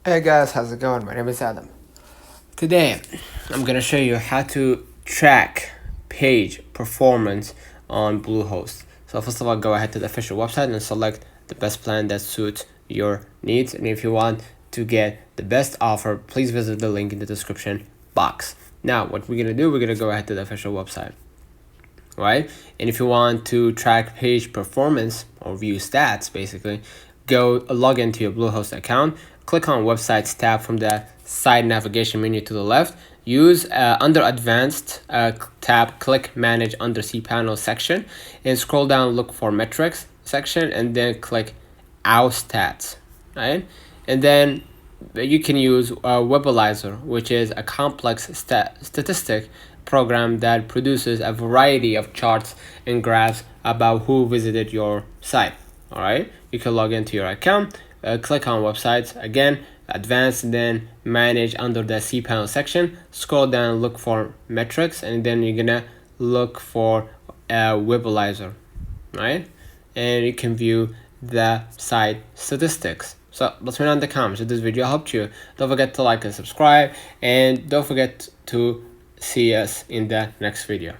Hey guys, how's it going? My name is Adam. Today, I'm gonna show you how to track page performance on Bluehost. So first of all, go ahead to the official website and select the best plan that suits your needs. And if you want to get the best offer, please visit the link in the description box. Now, what we're gonna do, we're gonna go ahead to the official website, right? And if you want to track page performance or view stats, basically, go log into your Bluehost account, click on Websites tab from the side navigation menu to the left. Use under Advanced tab, click Manage under cPanel section, and scroll down, look for Metrics section, and then click Our Stats, right? And then you can use Webalizer, which is a complex statistic program that produces a variety of charts and graphs about who visited your site. All right, you can log into your account, click on Websites again, Advanced, then Manage under the cPanel section, scroll down, look for Metrics, and then you're gonna look for Webalizer, right? And you can view the site statistics. So let me know in the comments if this video helped you. Don't forget to like and subscribe, and don't forget to see us in the next video.